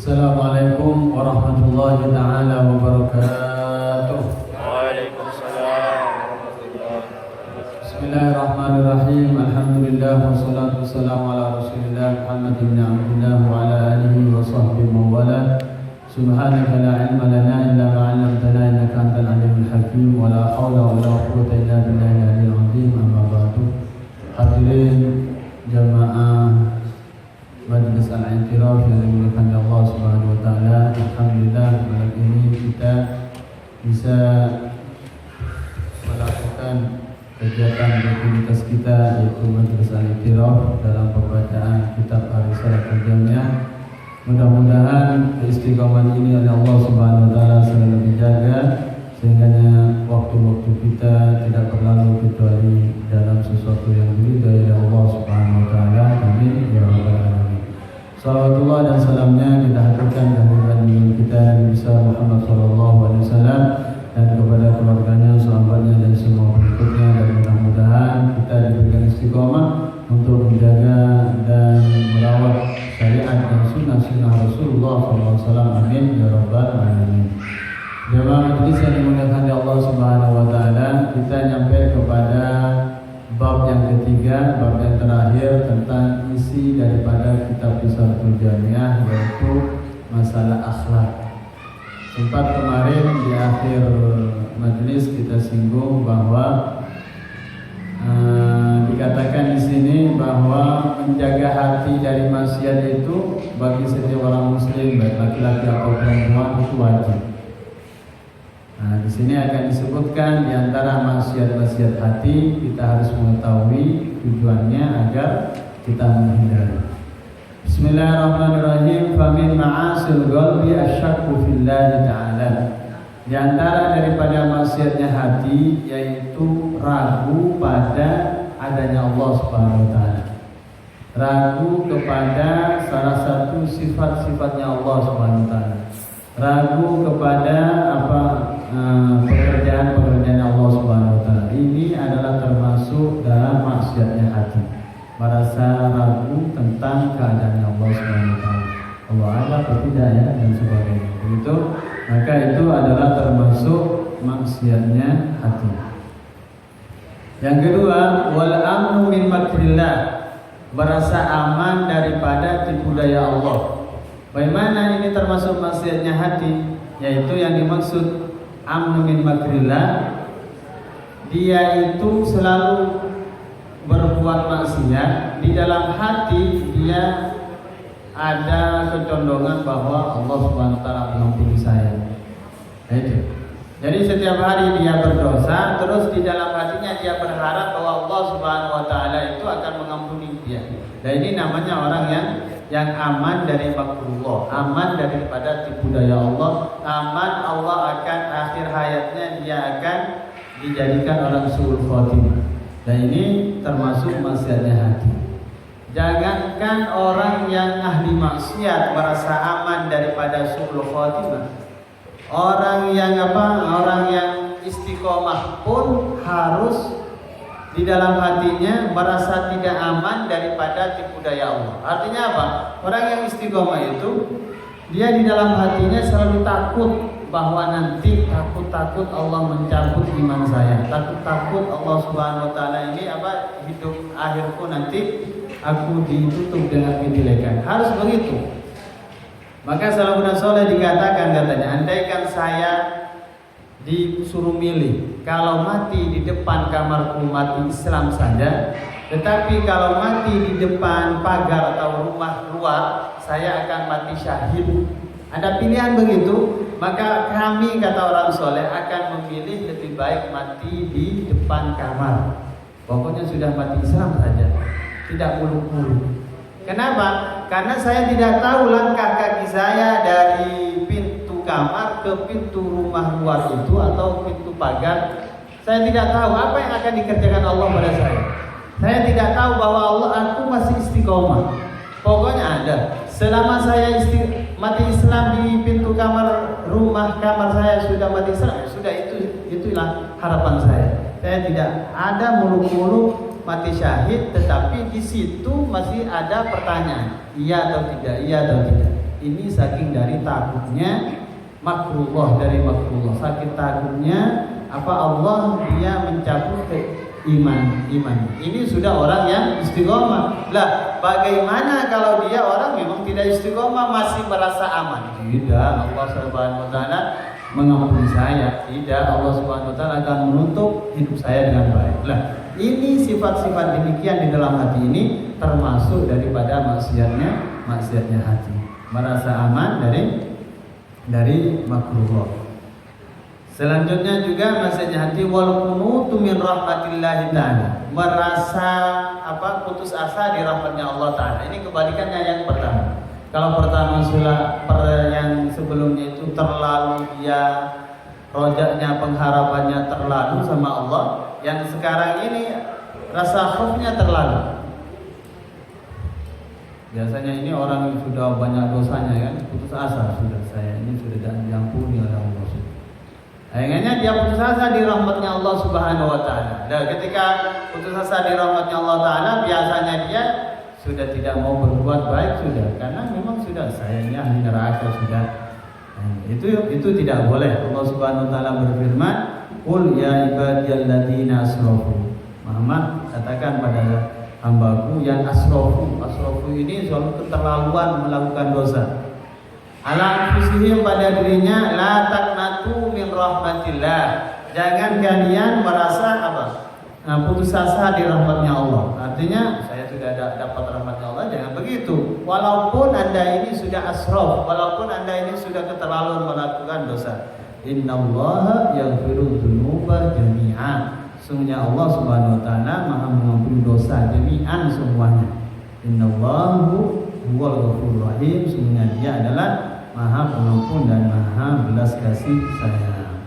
Assalamualaikum warahmatullahi taala wabarakatuh. Waalaikumsalam warahmatullahi wabarakatuh. Bismillahirrahmanirrahim. Alhamdulillah wassalatu wassalamu ala Rasulillah Muhammad bin Abdullah wa ala alihi wa sahbihi wa wala. Subhanaka la ilma lana illa ma 'allamtana innaka antal alimul hakim wa la haula wa la quwwata illa billahil aliyyil azim. Amma ba'du. Hadirin jamaah Majlis Al-I'tiraf yang dimuliakan Allah Subhanahu wa taala. Alhamdulillah malam ini kita bisa melakukan kegiatan rutinitas kita, yaitu Majlis Al-I'tiraf dalam pembacaan kitab Ar-Risalah Al-Jami'ah. Mudah-mudahan keistiqomahan ini oleh Allah Subhanahu wa taala selalu dijaga sehingga waktu-waktu kita tidak berlalu kecuali dalam sesuatu yang diridhai oleh Allah Subhanahu wa taala. Amin ya rabbal alamin. Salawatullah dan salamnya kita haturkan kehadiran kita Nabi besar Muhammad sallallahu alaihi wasallam dan kepada keluarganya, sahabatnya dan semua pengikutnya, dan mudah-mudahan kita diberikan istiqomah untuk menjaga dan merawat syariat dan sunnah-sunnah Rasulullah sallallahu alaihi wasallam. Amin ya rabbal alamin. Jemaah majelis yang dimuliakan oleh Allah Subhanahu wa taala, kita nyampe kepada bab yang ketiga, bab yang terakhir tentang isi daripada kitab Risalatul Jami'ah, yaitu masalah akhlak. Sempat kemarin di akhir majelis kita singgung bahwa dikatakan di sini bahwa menjaga hati dari maksiat itu bagi setiap orang muslim, baik laki-laki atau perempuan, itu wajib. Nah, di sini akan disebutkan di antara maksiat-maksiat hati, kita harus mengetahui tujuannya agar kita menghindari. Bismillahirrahmanirrahim. Famin ma'asil qalbi asyakku fillahi ta'ala. Di antara daripada maksiatnya hati yaitu ragu pada adanya Allah Subhanahu wa taala. Ragu kepada salah satu sifat-sifatnya Allah Subhanahu wa taala. Ragu kepada pekerjaan-pekerjaan Allah Subhanahu wa taala. Ini adalah termasuk dalam maksiatnya hati. Merasa ragu tentang keadaannya Allah Subhanahu wa taala. Allah ada atau tidak ya, dan sebagainya. Begitu, maka itu adalah termasuk maksiatnya hati. Yang kedua, wal amnu min makrillah. Merasa aman daripada tipu daya Allah. Bagaimana ini termasuk maksiatnya hati? Yaitu yang dimaksud amnu min makrillah, dia itu selalu berbuat maksiat, di dalam hati dia ada kecondongan bahwa Allah Subhanahu wa taala mengampuni saya. Itu. Jadi setiap hari dia berdosa, terus di dalam hatinya dia berharap bahwa Allah Subhanahu wa taala itu akan mengampuni dia. Dan ini namanya orang yang aman dari makrullah, aman daripada tipu daya Allah, aman Allah akan akhir hayatnya dia akan dijadikan orang su'ul khotimah. Dan ini termasuk maksiatnya hati. Jangankan orang yang ahli maksiat merasa aman daripada su'ul khotimah, orang yang istiqomah pun harus di dalam hatinya merasa tidak aman daripada tipu daya Allah. Artinya apa? Orang yang istiqomah itu dia di dalam hatinya selalu takut bahwa nanti takut Allah mencabut iman saya, takut Allah Subhanahu wa taala ini hidup akhirku nanti aku ditutup dengan kejelekan. Harus begitu. Maka salafun saleh dikatakan, katanya, andaikan saya disuruh milih, kalau mati di depan kamarku mati Islam saja, tetapi kalau mati di depan pagar atau rumah luar saya akan mati syahid. Ada pilihan begitu, maka kami, kata orang soleh, akan memilih lebih baik mati di depan kamar. Pokoknya sudah mati Islam saja, tidak muluk-muluk. Kenapa? Karena saya tidak tahu langkah kaki saya dari pintu kamar ke pintu rumah luar itu atau pintu pagar. Saya tidak tahu apa yang akan dikerjakan Allah pada saya. Saya tidak tahu bahwa aku masih istiqomah. Pokoknya ada. Selama saya mati Islam di pintu rumah kamar saya sudah mati Islam, sudah itulah harapan saya. Saya tidak ada muluk-muluk mati syahid, tetapi di situ masih ada pertanyaan, iya atau tidak, iya atau tidak. Ini saking dari takutnya makrullah, dari makrullah, saking takutnya Allah dia mencabut iman. Ini sudah orang yang istiqomah. Lah, bagaimana kalau dia orang memang tidak istiqomah, masih merasa aman? Tidak, Allah Subhanahu wa taala mengampuni saya. Tidak, Allah Subhanahu wa taala akan menutup hidup saya dengan baik. Lah, ini sifat-sifat demikian di dalam hati ini termasuk daripada maksiatnya hati. Merasa aman dari makruh. Selanjutnya juga maksudnya hati wal qunutu min rahmatillah taala, merasa putus asa di rahmatnya Allah taala. Ini kebalikannya yang pertama. Kalau pertama yang sebelumnya itu terlalu dia rojaknya, pengharapannya terlalu sama Allah, yang sekarang ini rasa khaufnya terlalu. Biasanya ini orang yang sudah banyak dosanya kan, putus asa, sudah saya ini sudah diampuni oleh Allah. Akhirnya dia putus asa di rahmatnya Allah Subhanahu wa taala. Dan ketika putus asa di rahmatnya Allah taala, biasanya dia sudah tidak mau berbuat baik sudah, karena memang sudah saya ini ahli neraka sudah. Itu tidak boleh. Allah Subhanahu wa taala berfirman, "Qul ya ibadiyalladzina asrafu." Muhammad katakan pada hambaku yang asrafu. Asrafu ini selalu keterlaluan melakukan dosa. Ala anfusihim, pada dirinya, la taqnatu min rahmatillah. Jangan kalian merasa putus asa di rahmatnya Allah. Artinya saya sudah dapat rahmatnya Allah, jangan begitu. Walaupun Anda ini sudah asraf, walaupun Anda ini sudah keterlaluan melakukan dosa. Innallaha yaghfiru dzunuba jami'an. Sungguhnya Allah Subhanahu wa taala Maha mengampuni dosa jami'an semuanya. Innallahu huwal ghafurur rahim. Sungguhnya Dia adalah Maha Pengampun dan Maha Belas Kasih Sayang.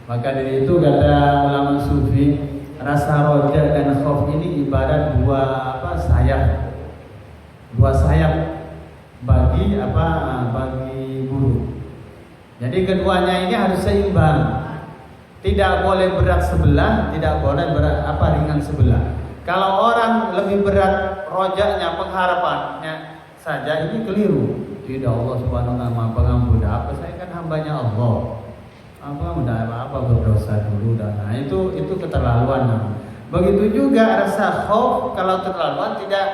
Maka dari itu kata ulama sufi, rasa roja dan khauf ini ibarat dua sayap. Dua sayap bagi burung. Jadi keduanya ini harus seimbang. Tidak boleh berat sebelah, tidak boleh ringan sebelah. Kalau orang lebih berat rojaknya, pengharapannya saja, ini keliru. Tidak, Allah Subhanahu wa taala Maha Pengampun. Saya kan hambanya Allah. Berdosa dulu dan itu keterlaluan. Begitu juga rasa khauf, kalau keterlaluan tidak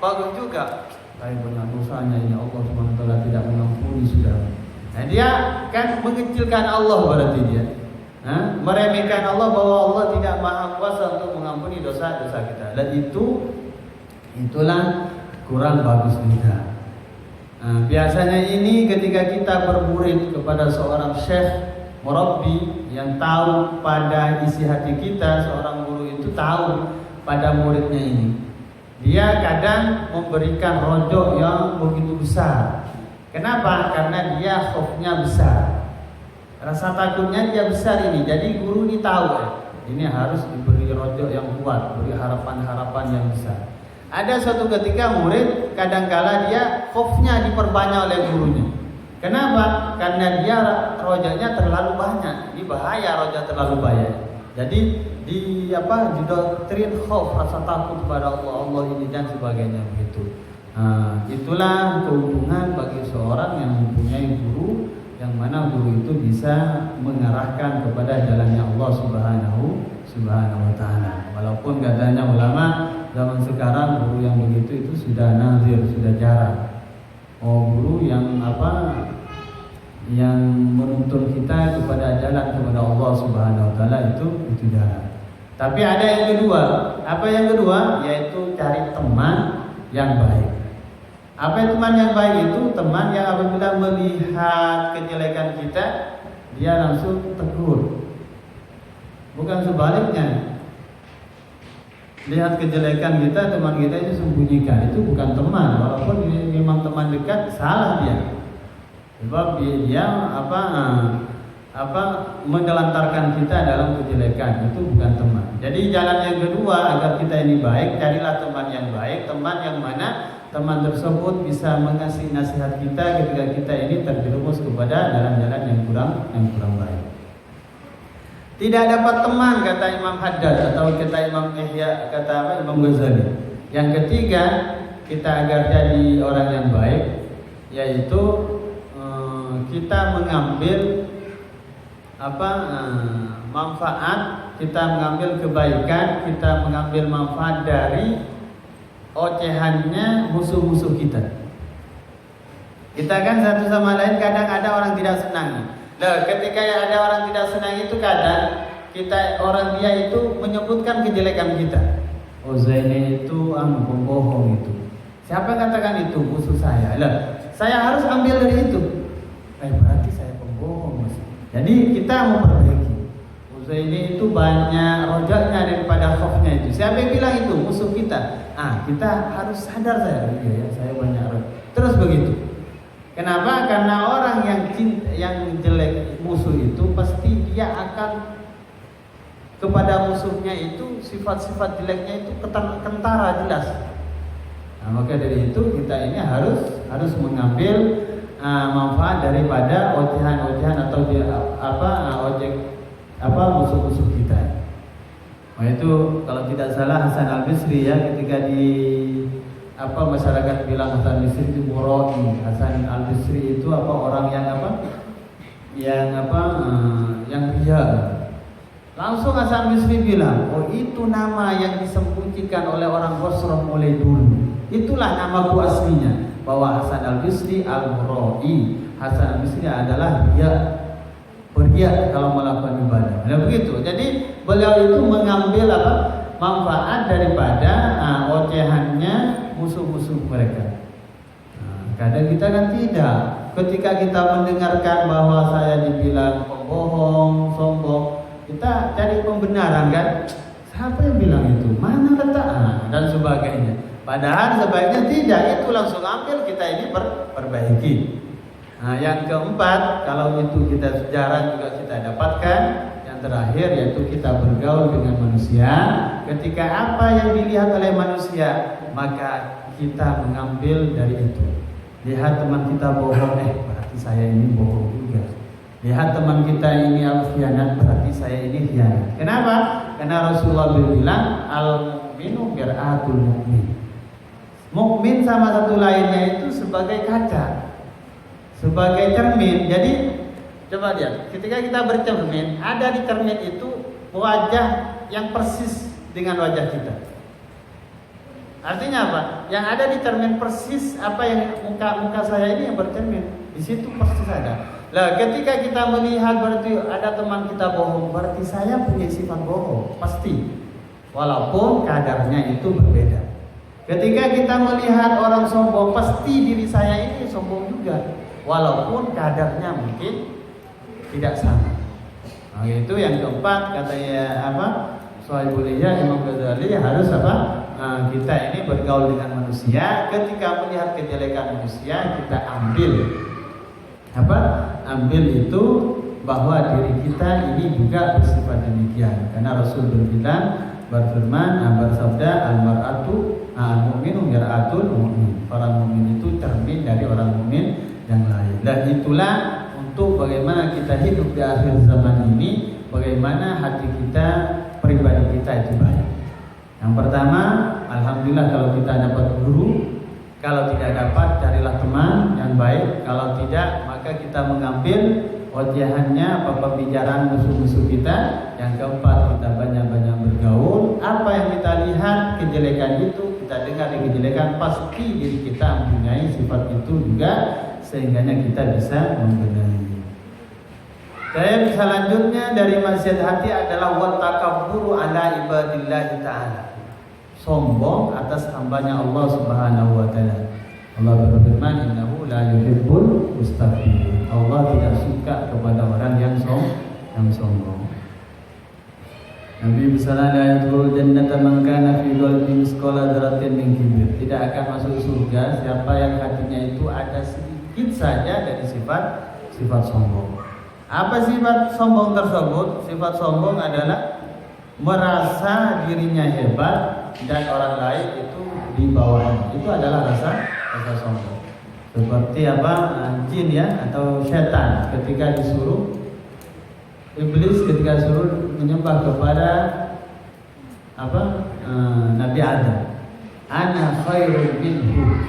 bagus juga. Saya banyak dosanya, ini Allah Subhanahu wa taala tidak mengampuni sudah. Nah, dia kan mengecilkan Allah berarti dia. Meremehkan Allah, bahwa Allah tidak maha kuasa untuk mengampuni dosa-dosa kita. Dan itulah kurang bagus juga. Biasanya ini ketika kita bermurid kepada seorang syekh murabbi yang tahu pada isi hati kita, seorang guru itu tahu pada muridnya ini. Dia kadang memberikan rojok yang begitu besar. Kenapa? Karena dia khaufnya besar. Rasa takutnya dia besar ini. Jadi guru ini tahu ini harus diberi rojok yang kuat, beri harapan-harapan yang besar. Ada suatu ketika murid kadangkala dia khaufnya diperbanyak oleh gurunya. Kenapa? Karena dia rojoknya terlalu banyak. Ini bahaya, rojok terlalu banyak. Jadi didoktrin khauf, rasa takut kepada Allah ini dan sebagainya begitu. Itulah keuntungan bagi seorang yang mempunyai guru, yang mana guru itu bisa mengarahkan kepada jalannya Allah Subhanahu wa taala. Walaupun katanya ulama zaman sekarang guru yang begitu itu sudah nazir, sudah jarang. Guru yang yang menuntun kita kepada jalan kepada Allah Subhanahu wa taala itu jarang. Tapi ada yang kedua. Apa yang kedua? Yaitu cari teman yang baik. Apa teman yang baik itu? Teman yang apabila melihat kejelekan kita, dia langsung tegur. Bukan sebaliknya. Lihat kejelekan kita, teman kita itu sembunyikan. Itu bukan teman. Walaupun ini memang teman dekat, salah dia. Sebab dia menelantarkan kita dalam kejelekan. Itu bukan teman. Jadi jalan yang kedua agar kita ini baik, carilah teman yang baik. Teman yang mana teman tersebut bisa mengasih nasihat kita ketika kita ini terjerumus kepada jalan-jalan yang kurang baik. Tidak dapat teman, kata Imam Haddad atau kata Imam Ihya, kata Imam Ghazali. Yang ketiga, kita agar jadi orang yang baik, yaitu kita mengambil manfaat, kita mengambil kebaikan, kita mengambil manfaat dari ocehannya musuh-musuh kita. Kita kan satu sama lain kadang ada orang tidak senang. Nah, ketika ada orang tidak senang itu kadang orang dia itu menyebutkan kejelekan kita. Oh, Zaini itu pembohong itu. Siapa katakan itu? Musuh saya. Lah, saya harus ambil dari itu. Berarti saya pembohong, Mas. Jadi kita memperbaiki. Zaini itu banyak rojaknya daripada khofnya itu. Siapa yang bilang itu? Musuh kita. Kita harus sadar saya banyak rojak. Terus begitu. Kenapa? Karena orang yang jelek musuh itu pasti dia akan kepada musuhnya itu sifat-sifat jeleknya itu kentara jelas. Maka dari itu kita ini harus mengambil manfaat daripada ocehan-ocehan atau musuh-musuh kita. Itu kalau tidak salah Hasan Al-Bisri ya, ketika di masyarakat bilang Hasan Al-Bisri itu muroi. Hasan Al-Bisri itu orang yang ria. Langsung Hasan Al-Bisri bilang, oh itu nama yang disembunyikan oleh orang Basrah mulai dulu. Itulah namaku aslinya, bahwa Hasan Al-Bisri al-Muroi. Hasan Al-Bisri adalah berriak kalau melakukan ibadah. Nah begitu. Jadi beliau itu mengambil manfaat daripada ocehannya musuh-musuh mereka. Kadang kita kan tidak. Ketika kita mendengarkan bahwa saya dibilang pembohong, sombong, kita cari pembenaran kan. Siapa yang bilang itu? Mana letak? Dan sebagainya. Padahal sebaiknya tidak. Itu langsung ambil, kita ini perbaiki. Yang keempat, kalau itu kita jarang juga kita dapatkan. Yang terakhir yaitu kita bergaul dengan manusia. Ketika apa yang dilihat oleh manusia, maka kita mengambil dari itu. Lihat teman kita bohong, berarti saya ini bohong juga. Lihat teman kita ini khianat, berarti saya ini khianat. Kenapa? Karena Rasulullah bilang al-mu'minu mir'atul mu'min. Mukmin sama satu lainnya itu sebagai kaca, sebagai cermin. Jadi coba lihat, ketika kita bercermin, ada di cermin itu wajah yang persis dengan wajah kita. Artinya apa? Yang ada di cermin persis apa yang muka saya ini yang bercermin. Di situ persis ada. Lah, ketika kita melihat berarti ada teman kita bohong, berarti saya punya sifat bohong, pasti. Walaupun kadarnya itu berbeda. Ketika kita melihat orang sombong, pasti diri saya ini sombong juga. Walaupun kadarnya mungkin tidak sama. Itu yang keempat, katanya Shahibul Ihya Imam Ghazali harus kita ini bergaul dengan manusia. Ketika melihat kejelekan manusia, kita ambil itu bahwa diri kita ini juga bersifat demikian. Karena Rasul bersabda al-mar'atu al-mu'minu mir'atul mu'min. Orang mukmin itu cermin dari orang mukmin yang lain. Dan itulah untuk bagaimana kita hidup di akhir zaman ini, bagaimana hati kita, pribadi kita itu baik. Yang pertama, alhamdulillah kalau kita dapat guru. Kalau tidak dapat, carilah teman yang baik. Kalau tidak, maka kita mengambil ocehannya pembicaraan musuh-musuh kita. Yang keempat, kita banyak-banyak bergaul. Apa yang kita lihat kejelekan itu, kita dengar kejelekan, pasti diri kita mempunyai sifat itu juga, sehingga kita bisa membenahi. Selanjutnya dari maksiat hati adalah wa takabburu ala ibadillahi ta'ala. Sombong atas hambanya Allah Subhanahu wa taala. Allah berfirman, innahu la yuhibbul mustakbirin. Allah tidak suka kepada orang yang sombong. Nabi sallallahu alaihi wasallam jannata man kana fi qalbi misqala dzarratin min kibir. Tidak akan masuk surga siapa yang hatinya itu ada sedikit saja dari sifat sombong. Apa sifat sombong tersebut? Sifat sombong adalah merasa dirinya hebat dan orang lain itu di bawahnya. Itu adalah rasa sombong. Seperti jin ya atau setan ketika disuruh iblis ketika disuruh menyembah kepada Nabi Adam. Ana khairun minhu.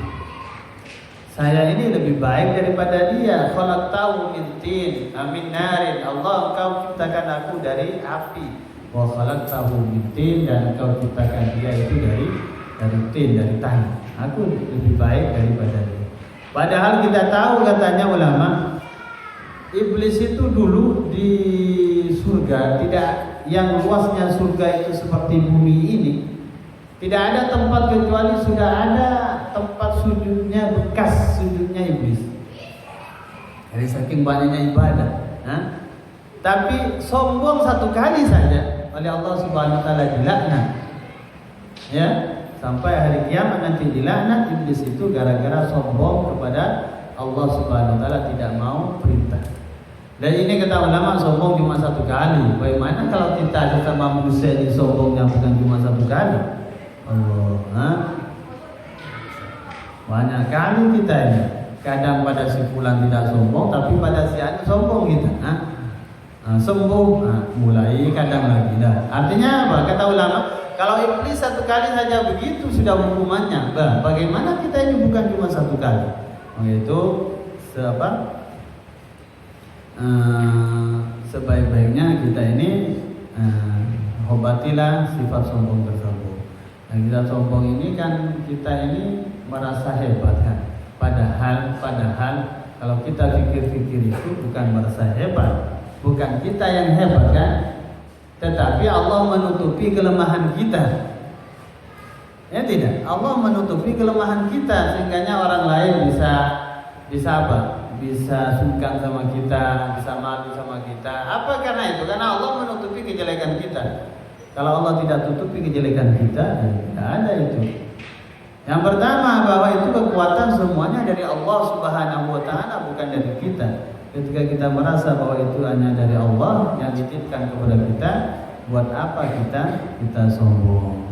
Saya ini lebih baik daripada dia. Khalaqtahu min tin, min narin. Allah, engkau ciptakan aku dari api. Wa khalaqtahu min tin, dan engkau ciptakan dia itu dari tin, dari tanah. Aku lebih baik daripada dia. Padahal kita tahu, katanya ulama, iblis itu dulu di surga, tidak yang luasnya surga itu seperti bumi ini. Tidak ada tempat kecuali sudah ada tempat sujudnya, bekas sujudnya iblis. Dari saking banyaknya ibadah. Tapi sombong satu kali saja oleh Allah Subhanahu Wa Taala dilaknat. Ya, sampai hari kiamat nanti dilaknat iblis itu gara-gara sombong kepada Allah Subhanahu Wa Taala, tidak mau perintah. Dan ini kata ulama, sombong cuma satu kali. Bagaimana kalau kita sama manusia ini sombongnya bukan cuma satu kali? Allah, banyak kali kita ini. Kadang pada si fulan tidak sombong, tapi pada si anu sombong kita. Sembuh, mulai kadang lagi dah. Artinya apa? Kata ulama, kalau iblis satu kali saja begitu sudah hukumannya. Bagaimana kita ini bukan cuma satu kali? Itu sebaik-baiknya kita ini obatilah sifat sombong tersebut. Nah, kita sombong ini kan kita ini merasa hebat kan. Padahal kalau kita pikir-pikir itu bukan merasa hebat, bukan kita yang hebat kan, tetapi Allah menutupi kelemahan kita. Ya tidak, Allah menutupi kelemahan kita sehingga orang lain bisa apa? Bisa sungkan sama kita, bisa malu sama kita. Apa karena itu? Karena Allah menutupi kejelekan kita. Kalau Allah tidak tutupi kejelekan kita, tidak ada itu. Yang pertama, bahwa itu kekuatan semuanya dari Allah Subhanahu Wa Taala, bukan dari kita. Ketika kita merasa bahwa itu hanya dari Allah yang dititipkan kepada kita, buat apa kita sombong?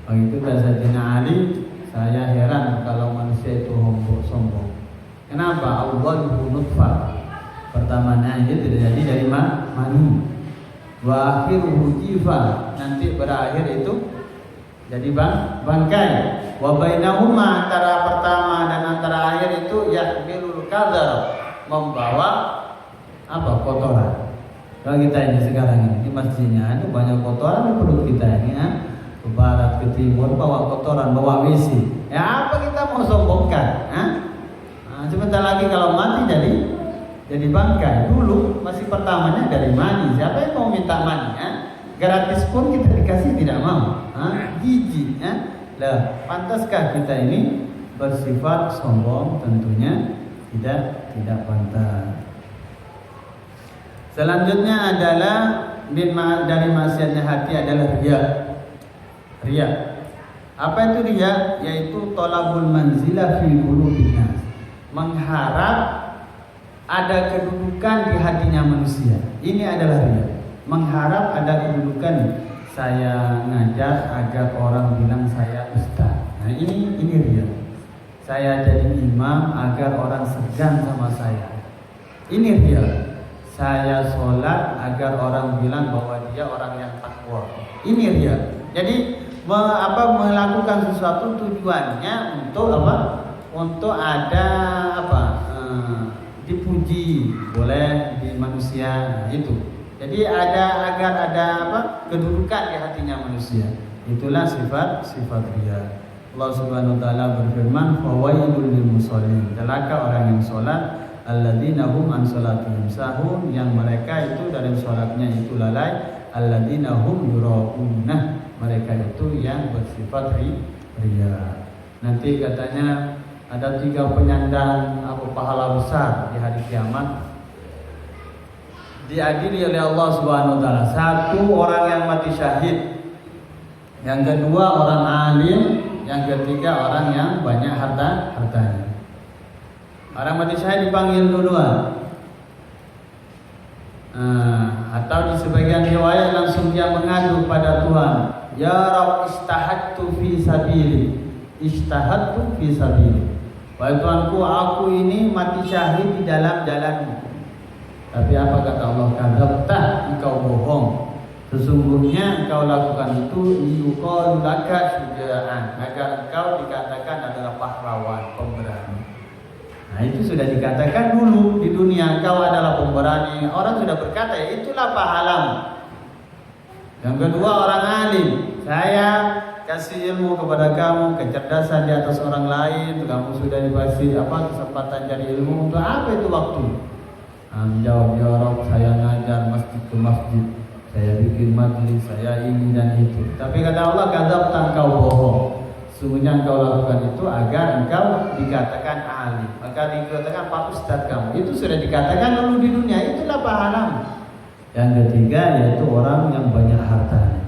Begitu kata Sayyidina Ali, saya heran kalau manusia itu sombong. Kenapa? Allah nutfah. Pertamanya itu terjadi dari mani. Wa akhiruhu jifa, nanti berakhir itu jadi bangkai. Wa bainahuma, antara pertama dan antara akhir itu yahmilul kadar, membawa apa? Kotoran. Kalau kita ini sekarang ini di masjidnya itu banyak kotoran di perut kita ini, ke barat ke timur bawa kotoran, bawa WC. Ya apa kita mau sombongkan? Sebentar lagi kalau mati jadi bangkai. Dulu masih pertamanya dari mani. Siapa yang mau minta mani? Gratis pun kita dikasih tidak mau. Jijik. Lah, pantaskah kita ini bersifat sombong? Tentunya tidak pantas. Selanjutnya adalah dari maksiatnya hati adalah riya. Apa itu riya? Yaitu tolabul manzilah fi qulubin nas. Mengharap ada kedudukan di hatinya manusia. Ini adalah riya. Mengharap ada kedudukan. Saya ngajar agar orang bilang saya ustaz. Nah ini riya. Saya jadi imam agar orang segan sama saya. Ini riya. Saya sholat agar orang bilang bahwa dia orang yang takwa. Ini riya. Jadi melakukan sesuatu tujuannya untuk apa? Untuk ada dipuji boleh di manusia itu. Jadi agar ada kedudukan di hatinya manusia. Itulah sifat riya. Allah Subhanahu wa taala berfirman, "Fawailul lil musallin." Celaka orang yang salat, alladzina hum an salatihim sahun, yang mereka itu dari salatnya itu lalai, alladzina hum yurauna, mereka itu yang bersifat riya. Nanti katanya ada 3 penyandang pahala besar di hari kiamat, diadili oleh Allah Subhanahu wa taala. 1 orang yang mati syahid, yang kedua orang alim, yang ketiga orang yang banyak hartanya. Orang mati syahid dipanggil duluan. Atau di sebagian riwayat langsung dia mengadu pada Tuhan, ya Rabb, istahadtu fi sabili. Wahai Tuhanku, aku ini mati syahid di dalam jalanmu. Tapi apa kata Allah? Kadzabta, engkau bohong. Sesungguhnya engkau lakukan itu liyuqalu laka syuja'an, agar engkau dikatakan adalah pahlawan, pemberani. Nah itu sudah dikatakan dulu di dunia engkau adalah pemberani. Orang sudah berkata ya itulah pahalamu. Yang kedua orang alim. Saya kasih ilmu kepada kamu, kecerdasan di atas orang lain. Kamu sudah dikasih kesempatan cari ilmu. Untuk apa itu waktu? Jawab ya Rob, saya ngajar masjid ke masjid. Saya bikin majlis, saya ini dan itu. Tapi kata Allah, kadzabta, engkau bohong. Sungguhnya engkau lakukan itu agar engkau dikatakan alim, maka dikatakan Pak Ustadz kamu. Itu sudah dikatakan dulu di dunia, itulah pahalamu. Yang ketiga yaitu orang yang banyak harta.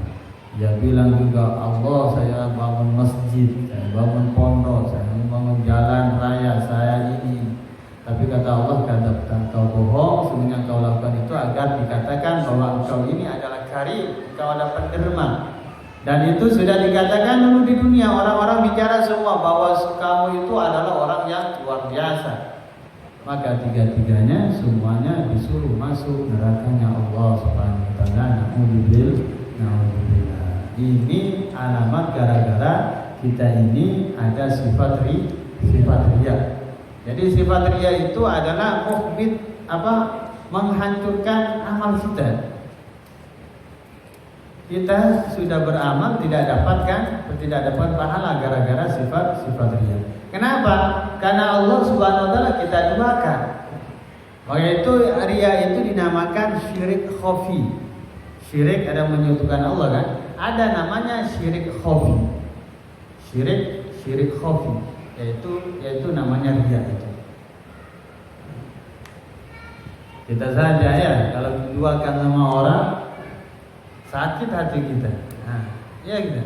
Dia bilang juga Allah saya bangun masjid, saya bangun pondok, saya bangun jalan raya, saya ini. Tapi kata Allah, kadzabta, engkau bohong. Sungguhnya engkau lakukan itu agar dikatakan bahwa engkau ini adalah karim, engkau adalah penderma. Dan itu sudah dikatakan dulu di dunia. Orang-orang bicara semua bahwa kamu itu adalah orang yang luar biasa. Maka tiga-tiganya semuanya disuruh masuk nerakanya Allah Subhanahu wa taala. Na'udzubillah. Ini alamat gara-gara kita ini ada sifat riya. Jadi sifat riya itu adalah muhbit menghancurkan amal kita. Kita sudah beramal tidak dapat pahala gara-gara sifat riya. Kenapa? Karena Allah Subhanahu wa taala kita duakan. Maka itu riya itu dinamakan syirik khafi. Syirik ada menyekutukan Allah kan? Ada namanya syirik khafi. Syirik khafi yaitu namanya riya itu. Kita saja ya kalau diduakan sama orang sakit hati kita. Nah, iya gitu.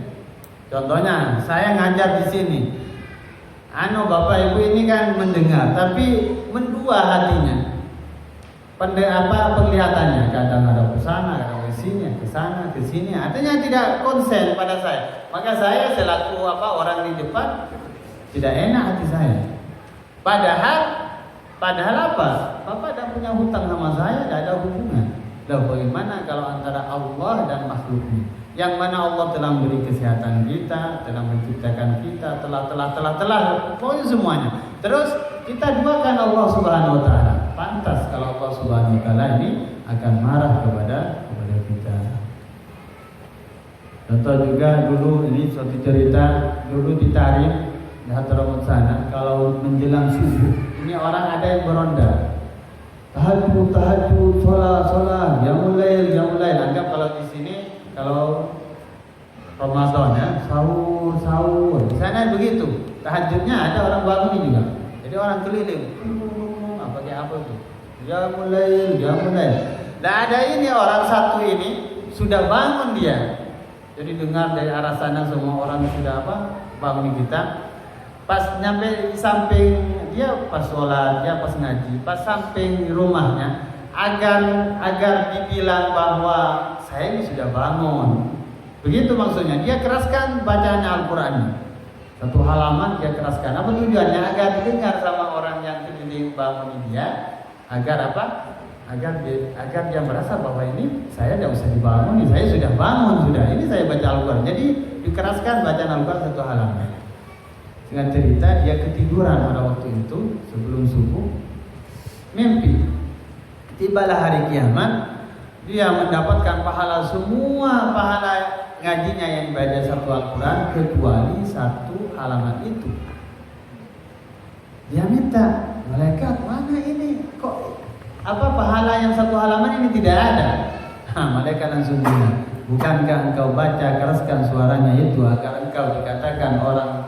Contohnya, saya ngajar di sini. Bapak Ibu ini kan mendengar, tapi mendua hatinya. Penglihatannya, kadang ada kesana, kadang ke sini. Artinya tidak konsen pada saya. Maka saya selaku orang di depan tidak enak hati saya. Padahal apa? Bapak tidak punya hutang sama saya, tidak ada hubungan. Lah bagaimana kalau antara Allah dan makhluknya? Yang mana Allah telah memberi kesehatan kita, telah menciptakan kita, telah pokoknya semuanya. Terus kita duakan Allah Subhanahu wa taala. Pantas kalau Allah Subhanahu wa taala ini akan marah kepada kita. Contoh juga dulu ini suatu cerita dulu di Tarim di Hadramaut sana kalau menjelang subuh ini orang ada yang beronda. Tahajud, sholat, jamulail. Anggap kalau di sini kalau Ramadan ya, sahur. Di sana begitu. Tahajudnya ada orang bangun juga. Jadi orang keliling. Pakai apa itu? Jamulail. Dan ada ini orang satu ini sudah bangun dia. Jadi dengar dari arah sana semua orang sudah bangun kita. Pas nyampe samping dia pas sholat, dia pas ngaji, pas samping rumahnya agar dibilang bahwa saya ini sudah bangun. Begitu maksudnya, dia keraskan bacaan Al-Qur'an. Satu halaman dia keraskan. Apa tujuannya? Agar didengar sama orang yang keliling bangun dia, agar agar dia merasa bahwa ini saya tidak usah dibangun, saya sudah bangun sudah. Ini saya baca Al-Qur'an. Jadi dikeraskan bacaan Al-Qur'an satu halaman. Dengan cerita dia ketiduran pada waktu itu sebelum subuh, mimpi. Tibalah hari kiamat, dia mendapatkan semua pahala ngajinya yang dibaca satu Al-Quran kecuali satu halaman itu. Dia minta, malaikat mana ini? Kok pahala yang satu halaman ini tidak ada? Malaikat langsung bilang, bukankah engkau baca keraskan suaranya itu agar engkau dikatakan orang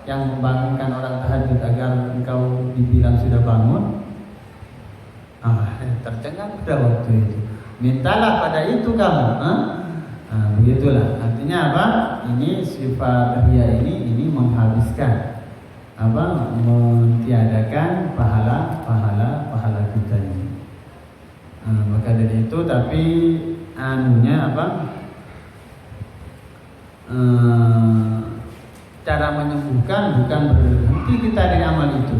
yang membangunkan orang tahajud agar engkau dibilang sudah bangun? Tercengang pada waktu itu. Mintalah pada itu kamu. Begitulah. Artinya apa? Ini sifat riya ini menghabiskan mentiadakan pahala kita ini. Maka dari itu tapi cara menyembuhkan bukan berhenti kita dari amal itu.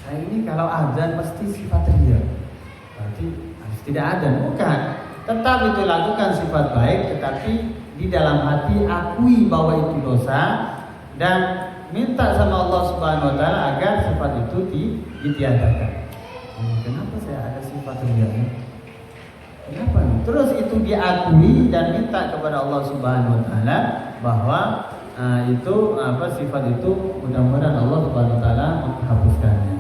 Saya ini kalau azan pasti sifat riya, berarti harus tidak ada, bukan. Tetap itu lakukan sifat baik, tetapi di dalam hati akui bahwa itu dosa dan minta sama Allah Subhanahu wa taala agar sifat itu ditiadakan. Kenapa saya ada sifat riya? Kenapa? Terus itu diakui dan minta kepada Allah Subhanahu wa taala bahwa itu sifat itu mudah-mudahan Allah Subhanahu wa taala menghapuskannya.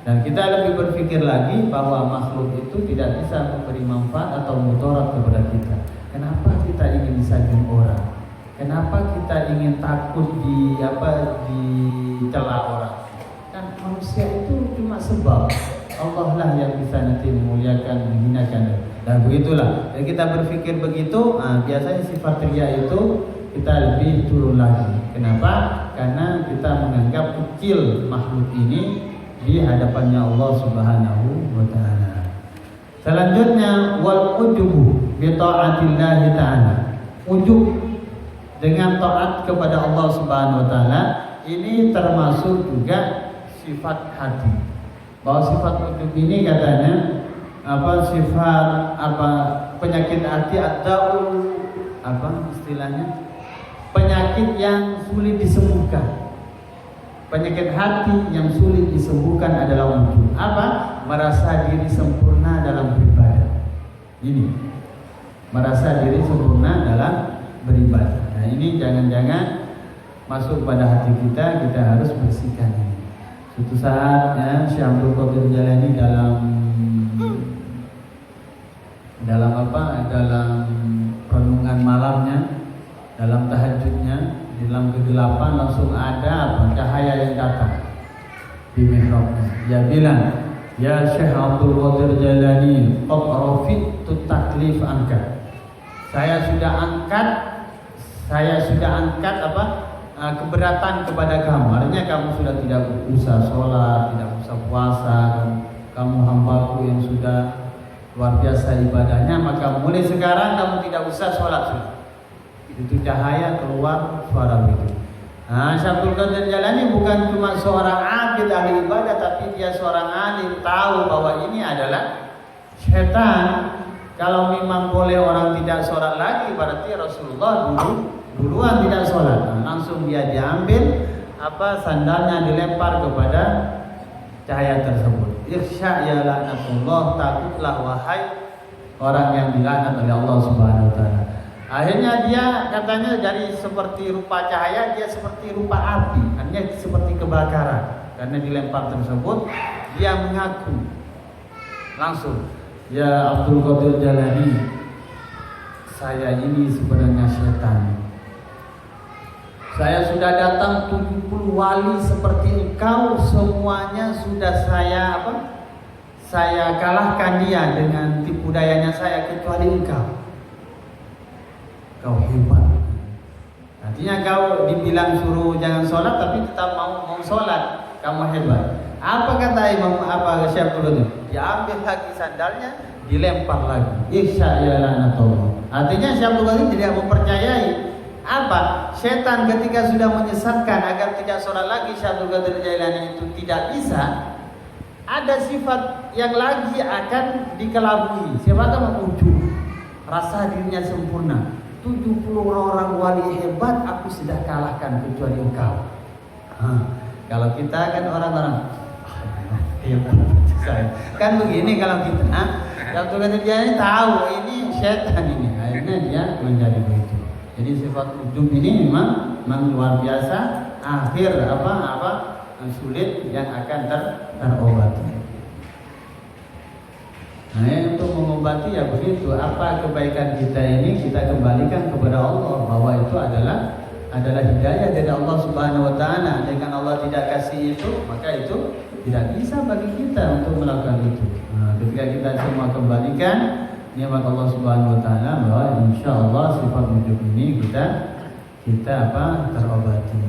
Dan kita lebih berpikir lagi bahwa makhluk itu tidak bisa memberi manfaat atau mudarat kepada kita. Kenapa kita ingin disakiti orang? Kenapa kita ingin takut dicela orang? Kan manusia itu cuma sebab. Allah lah yang bisa nanti memuliakan, menghinakan. Dan begitulah. Dan kita berpikir begitu, biasanya sifat riya itu kita lebih turun lagi. Kenapa? Karena kita menganggap kecil makhluk ini di hadapannya Allah Subhanahu wa taala. Selanjutnya wal ujubu bi taatillahi taala. Ujub dengan taat kepada Allah Subhanahu wa taala ini termasuk juga sifat hati. Bahwa sifat ujub ini katanya penyakit hati atau istilahnya penyakit yang sulit disembuhkan. Penyakit hati yang sulit disembuhkan adalah ujub. Merasa diri sempurna dalam beribadah. Ini merasa diri sempurna dalam beribadah. Nah ini jangan-jangan masuk pada hati kita harus bersihkan ini. Suatu saat Syekh Abdul Qadir Jailani dalam renungan malamnya, dalam tahajudnya, dalam kegelapan langsung ada cahaya yang datang di mihrabnya. Dia bilang, "Ya Syekh Abdul Qadir Jailani, qad rafi'tu taklif anka." Saya sudah angkat keberatan kepada kamu. Artinya kamu sudah tidak usah sholat, tidak usah puasa, kamu hambaku yang sudah luar biasa ibadahnya, maka mulai sekarang kamu tidak usah sholat sudah. Itu cahaya keluar suara begitu. Syekh Abdul Qadir Jailani bukan cuma seorang abid ahli ibadah, tapi dia seorang alim, tahu bahwa ini adalah setan. Kalau memang boleh orang tidak sholat lagi, berarti Rasulullah duluan tidak sholat. Langsung dia diambil sandalnya dilempar kepada cahaya tersebut. Ikhsya ya laknatullah, takutlah wahai orang yang dilaknat oleh Allah Subhanahu wa taala. Akhirnya dia katanya dari seperti rupa cahaya dia seperti rupa api, artinya seperti kebakaran. Karena dilempar tersebut dia mengaku langsung, "Ya Abdul Qadir Jailani, saya ini sebenarnya setan. Saya sudah datang 70 wali seperti engkau, semuanya sudah saya kalahkan dia dengan tipu dayanya saya, kecuali engkau. Kau hebat. Artinya kau dibilang suruh jangan sholat tapi tetap mau sholat, kamu hebat." Apa kata Syekh Abdul Qadir? Diambil lagi sandalnya, dilempar lagi. Ikhsya ya laknatullah. Artinya Syekh Abdul Qadir tidak mempercayai setan ketika sudah menyesatkan agar tidak sholat lagi. Syekh Abdul Qadir Jailani itu tidak bisa. Ada sifat yang lagi akan dikelabui. Siapa tahu ujub, rasa dirinya sempurna. 70 orang wali hebat aku sudah kalahkan kecuali engkau. Kalau kita kan orang-orang kan begini, kalau kita Abdul Qadir Jailani tahu ini setan ini, akhirnya dia menjadi begitu. Jadi sifat ujub ini memang luar biasa. Akhir sulit yang akan terobati. Nah, untuk mengobati ya begitu. Apa kebaikan kita ini kita kembalikan kepada Allah, bahwa itu adalah hidayah dari Allah Subhanahu wa taala. Dengan Allah tidak kasih itu, maka itu tidak bisa bagi kita untuk melakukan itu. Ketika kita semua kembalikan nikmat Allah Subhanahu wa taala, bahwa insyaallah sifat ujub ini kita terobati.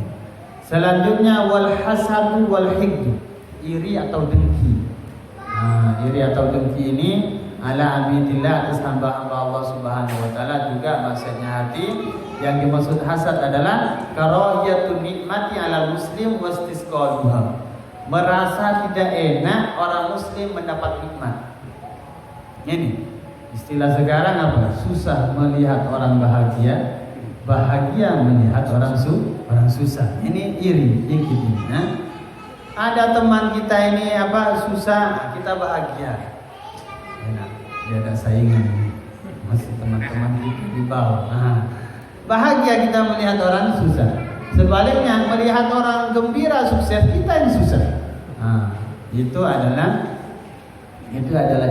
Selanjutnya wal hasadu wal hiqd, iri atau dengki. Iri atau dengki ini ala abidillah, atas hamba-hamba Allah Subhanahu wa taala, juga maksudnya hati. Yang dimaksud hasad adalah karahiyatun nikmati ala muslim wastisqaluha, merasa tidak enak orang muslim mendapat nikmat. Ini istilah sekarang susah melihat orang bahagia, bahagia melihat orang susah. Ini iri, ini. Ada teman kita ini susah, kita bahagia. Enak, dia ada saingan ini. Masih teman-teman kita di bawah. Bahagia kita melihat orang susah. Sebaliknya melihat orang gembira sukses, kita yang susah. Itu adalah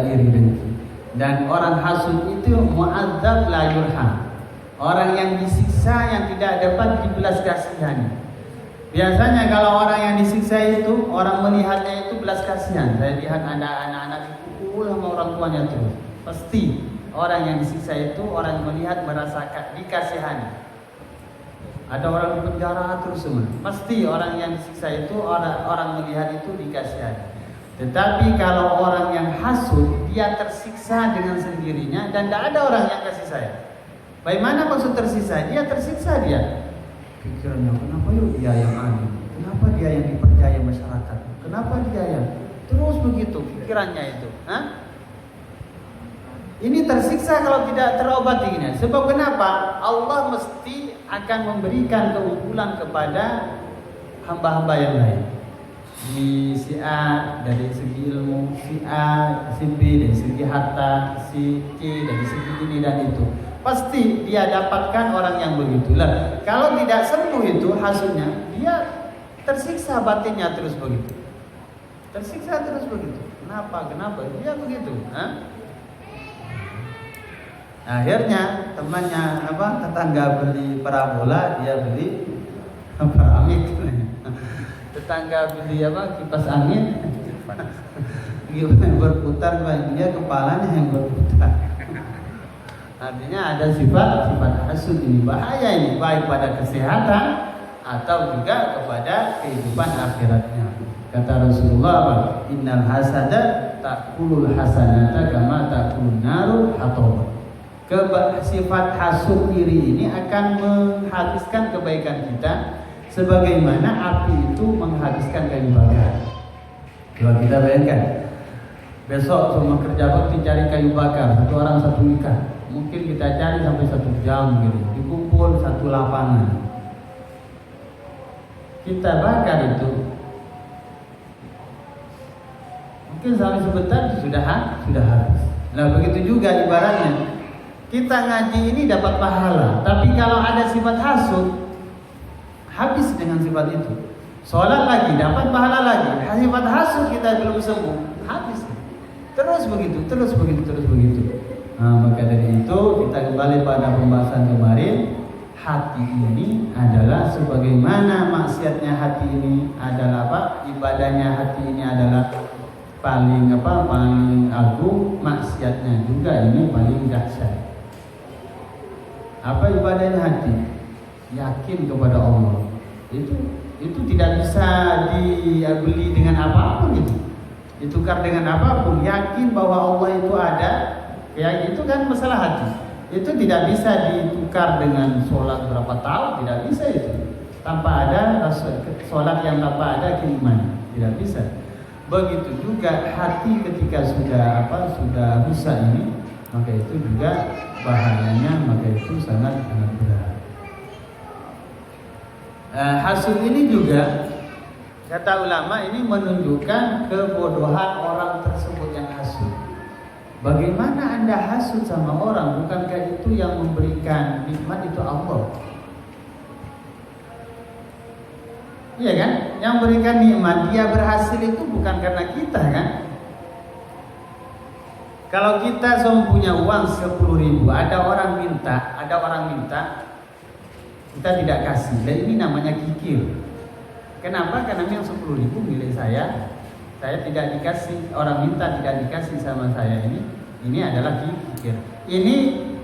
iri dengki. Dan orang hasud itu mu'adzab la yurham. Orang yang disiksa yang tidak dapat dibelas kasihani. Biasanya kalau orang yang disiksa itu, orang melihatnya itu belas kasihan. Saya lihat ada anak-anak dipukul sama orang tuanya terus. Pasti orang yang disiksa itu orang yang melihat merasakan dikasihani. Ada orang di penjara terus semua. Pasti orang yang disiksa itu orang melihat itu dikasihani. Tetapi kalau orang yang hasud, dia tersiksa dengan sendirinya dan tidak ada orang yang kasih sayang. Bagaimana maksud tersiksa? Dia tersiksa dia. Pikirannya, kenapa dia yang adil? Kenapa dia yang dipercaya masyarakat? Kenapa dia yang terus begitu pikirannya itu? Ini tersiksa kalau tidak terobati ini. Sebab kenapa? Allah mesti akan memberikan keunggulan kepada hamba-hamba yang lain. Si A dari segi ilmu, si A, si B dari segi harta, si C dari segi ini dan itu. Pasti dia dapatkan orang yang begitulah. Kalau tidak sembuh itu hasilnya, dia tersiksa batinnya terus begitu. Tersiksa terus begitu. Kenapa? Dia begitu. Akhirnya temannya tetangga beli parabola, dia beli keramik. Tetangga beli kipas angin. Berputar, dia kepalanya yang berputar. Artinya ada sifat hasud ini, bahaya ini, baik pada kesehatan atau juga kepada kehidupan akhiratnya. Kata Rasulullah, innal hasada ta'kulul hasanata kama ta'kulun naru hataba. Sifat hasud iri ini akan menghabiskan kebaikan kita sebagaimana api itu menghabiskan kayu bakar. Coba kita bayangkan, besok semua kerja bakti cari kayu bakar, satu orang satu ikan. Mungkin kita cari sampai 1 jam gitu, dikumpul satu lapangan. Kita bakar itu, mungkin sampai sebentar sudah habis. Nah begitu juga ibaratnya, kita ngaji ini dapat pahala, tapi kalau ada sifat hasud, habis dengan sifat itu. Sholat lagi dapat pahala lagi, sifat hasud kita belum sembuh, habis. Terus begitu. Maka dari itu kita kembali pada pembahasan kemarin. Hati ini adalah sebagaimana maksiatnya hati ini adalah ibadahnya hati ini adalah paling agung, maksiatnya juga ini paling dahsyat. Apa ibadahnya hati? Yakin kepada Allah. Itu tidak bisa dibeli dengan apapun itu. Ditukar dengan apapun. Yakin bahwa Allah itu ada. Ya itu kan masalah hati. Itu tidak bisa ditukar dengan sholat berapa tahun, tidak bisa itu. Tanpa ada sholat yang tanpa ada keimanan, tidak bisa. Begitu juga hati ketika sudah rusak ini, maka itu juga bahayanya, maka itu sangat berat. Hasud ini juga kata ulama ini menunjukkan kebodohan orang tersebut yang hasud. Bagaimana Anda hasud sama orang? Bukankah itu yang memberikan nikmat itu Allah? Iya kan? Yang berikan nikmat, dia berhasil itu bukan karena kita kan? Kalau kita punya uang 10.000, ada orang minta, kita tidak kasih. Dan ini namanya kikir. Kenapa? Karena yang 10.000 milik saya tidak dikasih, orang minta tidak dikasih sama saya, ini adalah kikir. Ini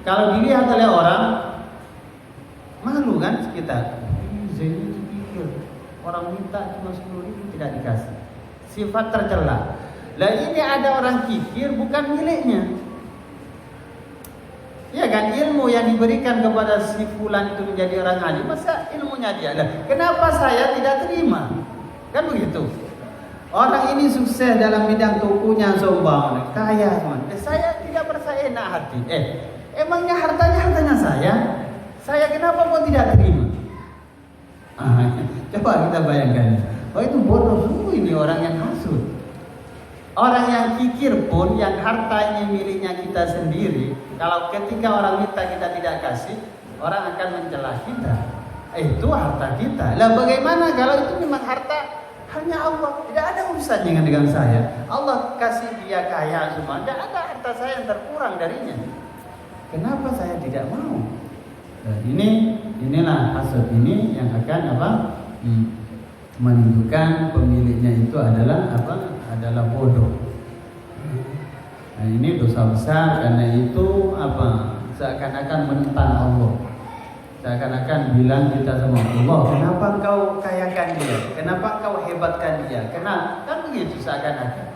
kalau dilihat oleh orang malu kan kita. Ini kikir. Orang minta cuma 10.000 tidak dikasih. Sifat tercela. Lah ini ada orang kikir bukan miliknya. Ya kan, ilmu yang diberikan kepada si fulan itu menjadi orang alim, masa ilmunya dia. Lah, kenapa saya tidak terima? Kan begitu. Orang ini sukses dalam bidang tokonya sombong, kaya teman. Saya tidak merasa enak hati. Emangnya hartanya saya? Saya kenapa kok tidak terima? Coba kita bayangkan. Oh itu bodoh sungguh ini orang yang hasud. Orang yang kikir pun, yang hartanya miliknya kita sendiri, kalau ketika orang minta kita tidak kasih, orang akan mencela kita. Itu harta kita. Lah bagaimana kalau itu memang harta hanya Allah, tidak ada urusannya dengan saya. Allah kasih dia kaya semua, tidak ada harta saya yang terkurang darinya. Kenapa saya tidak mau? Nah, inilah hasad ini yang akan menunjukkan pemiliknya itu adalah adalah bodoh. Nah, ini dosa besar karena itu seakan-akan menentang Allah. Seakan-akan bilang kita sama Allah, kenapa engkau kayakan dia? Kenapa engkau hebatkan dia? Kenapa? Kan begitu seakan-akan.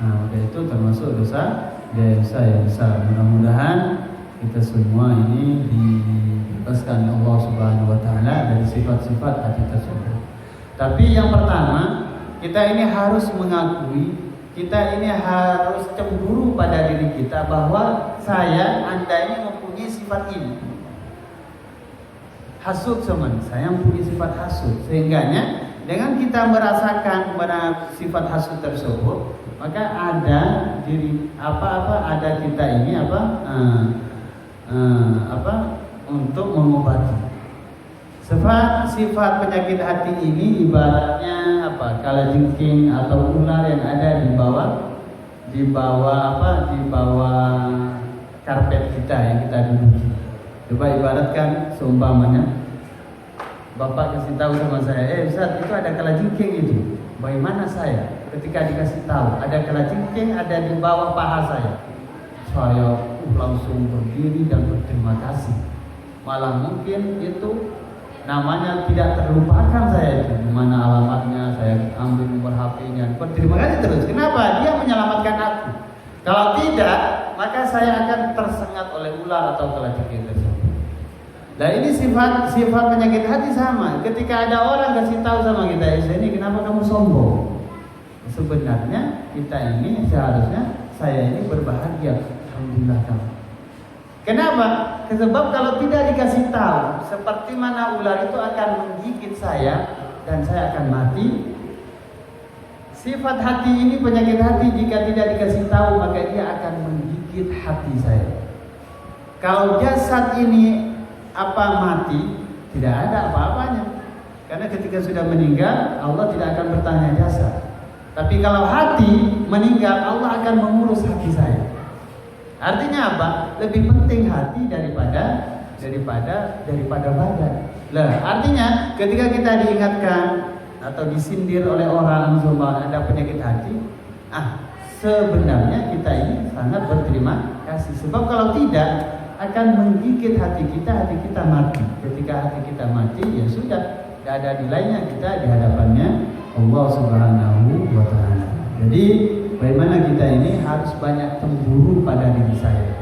Nah, itu termasuk dosa yang besar. Mudah-mudahan kita semua ini dibebaskan Allah Subhanahu wa taala dari sifat-sifat hati tersebut. Tapi yang pertama, kita ini harus mengakui, kita ini harus cemburu pada diri kita bahwa Anda ini mempunyai sifat ini. Hasud teman, saya mempunyai sifat hasud. Sehingganya dengan kita merasakan sifat hasud tersebut, maka ada ada kita ini untuk mengobati. Sifat penyakit hati ini ibaratnya kalajengking atau ular yang ada di bawah karpet kita yang kita duduki. Coba ibaratkan seumpamanya Bapak kasih tahu sama saya, Ustaz itu ada kalajengking itu. Bagaimana saya ketika dikasih tahu ada kalajengking ada di bawah paha saya? Saya langsung berdiri dan berterima kasih. Malah mungkin itu namanya tidak terlupakan saya itu. Mana alamatnya, saya ambil nomor HP-nya. Berterima kasih terus. Kenapa? Dia menyelamatkan aku. Kalau tidak, maka saya akan tersengat oleh ular atau kalajengking tersebut. Nah ini sifat penyakit hati sama. Ketika ada orang kasih tahu sama kita, ini kenapa kamu sombong? Sebenarnya kita ini seharusnya saya ini berbahagia. Alhamdulillah kamu. Kenapa? Sebab kalau tidak dikasih tahu, seperti mana ular itu akan menggigit saya dan saya akan mati. Sifat hati ini, penyakit hati, jika tidak dikasih tahu maka dia akan menggigit hati saya. Kalau jasad ini mati, tidak ada apa-apanya. Karena ketika sudah meninggal, Allah tidak akan bertanya jasad. Tapi kalau hati meninggal, Allah akan mengurus hati saya. Artinya apa? Lebih penting hati daripada badan. Lah, artinya ketika kita diingatkan atau disindir oleh orang bahwa ada penyakit hati, sebenarnya kita ini sangat berterima kasih. Sebab kalau tidak akan menggigit hati kita mati. Ketika hati kita mati, ya sudah, tidak ada nilainya kita di hadapannya Allah Subhanahu wa taala. Jadi bagaimana kita ini harus banyak cemburu pada diri saya.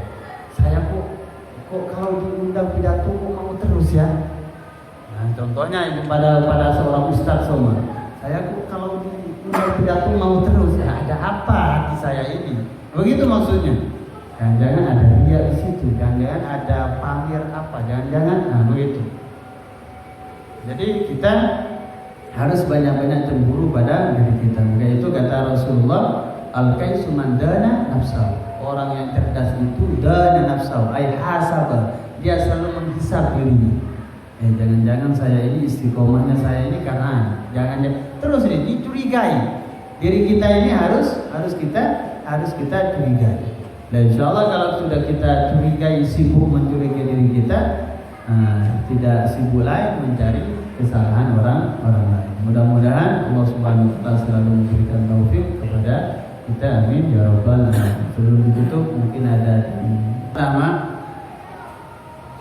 Saya kok kalau diundang pidato kok mau terus ya. Nah, contohnya itu pada seorang ustaz semua. Saya kok kalau diundang pidato mau terus ya. Ada apa hati saya ini? Begitu maksudnya. Jangan-jangan ada riya di situ. Jangan-jangan ada pamer apa. Jangan-jangan begitu. Jadi kita harus banyak-banyak cemburu pada diri kita. Maka itu kata Rasulullah, al-kaisu man dana nafsahu. Orang yang cerdas itu dana nafsahu, ay hasaba. Dia selalu menghisab dirinya. Jangan-jangan saya ini istiqomahnya saya ini karena jangan terus ini dicurigai. Diri kita ini harus kita curigai. Dan insyaallah kalau sudah kita curigai, sibuk mencurigai diri kita, tidak sibuk lain mencari kesalahan orang lain. Mudah-mudahan Allah Subhanahu wa taala selalu memberikan taufik kepada kita, amin ya rabbal alamin. Sebelum ditutup mungkin ada pertama,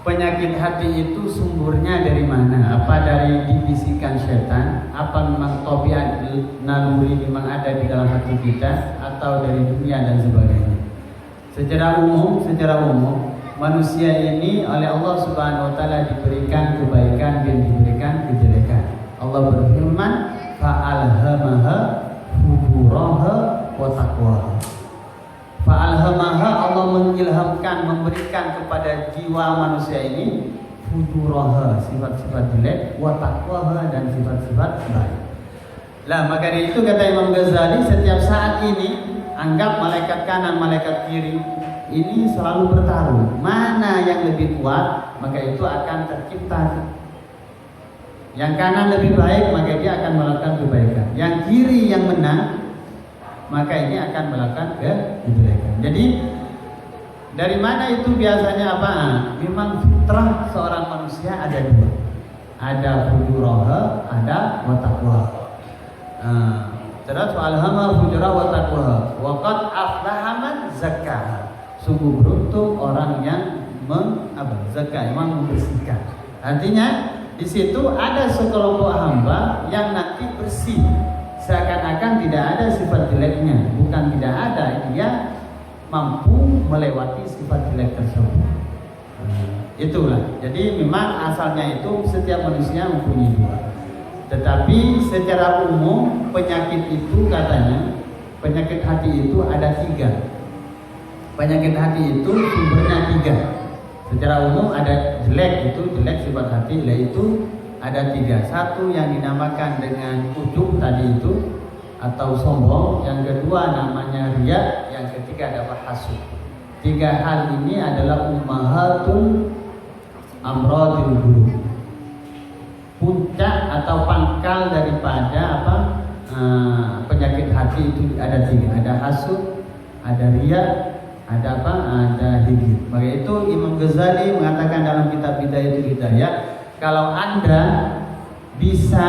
penyakit hati itu sumbernya dari mana? Apa dari dibisikkan setan? Apa memang tabiat naluri memang ada di dalam hati kita, atau dari dunia dan sebagainya? Secara umum manusia ini oleh Allah Subhanahu wa taala diberikan kebaikan dan diberikan kejelekan. Allah berfirman, fa'alhamaha fujuraha wa taqwaha. Fa'alhamaha, Allah mengilhamkan, memberikan kepada jiwa manusia ini fujuraha, sifat-sifat jelek, wa taqwaha, dan sifat-sifat baik. Lah maka dari itu kata Imam Ghazali, setiap saat ini anggap malaikat kanan, malaikat kiri ini selalu bertarung. Mana yang lebih kuat, maka itu akan tercipta. Yang kanan lebih baik, maka dia akan melakukan kebaikan. Yang kiri yang menang, maka ini akan melakukan kejelekan. Jadi dari mana itu biasanya apa? Memang fitrah seorang manusia ada dua. Ada fujuraha, ada wa taqwaha. Terus alhama fujuraha wa taqwaha. Wa qad aflaha man zakkaha. Sungguh beruntung orang yang zakah, memang membersihkan. Artinya di situ ada sekelompok hamba yang nanti bersih, seakan-akan tidak ada sifat jeleknya. Bukan tidak ada, dia mampu melewati sifat jelek tersebut. Itulah. Jadi memang asalnya itu setiap manusia mempunyai dua. Tetapi secara umum penyakit itu katanya, penyakit hati itu ada 3. Penyakit hati itu sumbernya 3. Secara umum ada jelek, itu jelek sifat hati, yaitu ada 3. Satu yang dinamakan dengan ujub tadi itu atau sombong, yang kedua namanya riya, yang ketiga adalah hasud. 3 hal ini adalah ummahatul amradil qulub. Puncak atau pangkal daripada penyakit hati itu ada 3. Ada hasud, ada riya, ada ada hikmah. Maka itu Imam Ghazali mengatakan dalam kitab Bidayatul Hidayah, kalau Anda bisa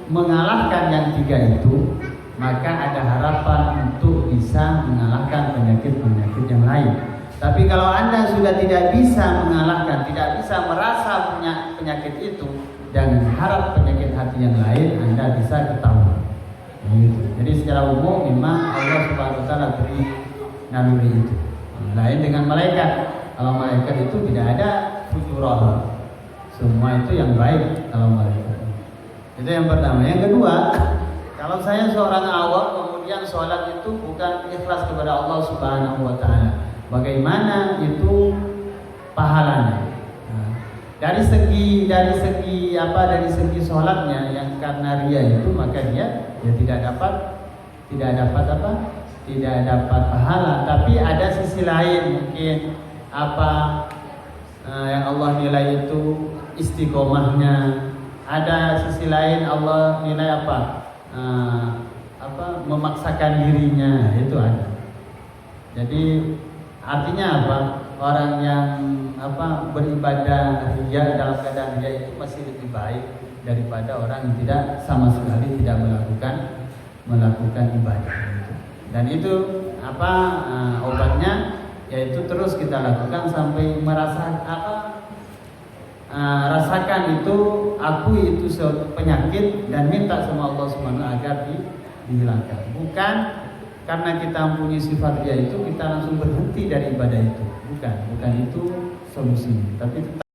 mengalahkan yang 3 itu, maka ada harapan untuk bisa mengalahkan penyakit-penyakit yang lain. Tapi kalau Anda sudah tidak bisa mengalahkan, tidak bisa merasa punya penyakit itu, jangan harap penyakit hati yang lain Anda bisa ketahui. Jadi secara umum memang Allah Subhanahu wa taala beri naluri itu. Lain dengan malaikat. Kalau malaikat itu tidak ada fujuraha. Semua itu yang baik kalau malaikat. Itu yang pertama. Yang kedua, kalau saya seorang awam kemudian sholat itu bukan ikhlas kepada Allah Subhanahu wa taala, bagaimana itu pahalanya? Dari segi sholatnya yang karena riya itu, maka dia tidak dapat pahala. Tapi ada sisi lain, mungkin yang Allah nilai itu istiqomahnya. Ada sisi lain Allah nilai memaksakan dirinya, itu ada. Jadi artinya apa? Orang yang beribadah riya, dalam keadaan riya itu masih lebih baik daripada orang yang tidak sama sekali tidak melakukan ibadah. Dan itu obatnya, yaitu terus kita lakukan sampai rasakan itu, akui itu suatu penyakit dan minta sama Allah SWT agar dihilangkan. Bukan karena kita mempunyai sifat riya itu kita langsung berhenti dari ibadah itu. Bukan itu solusinya. Tapi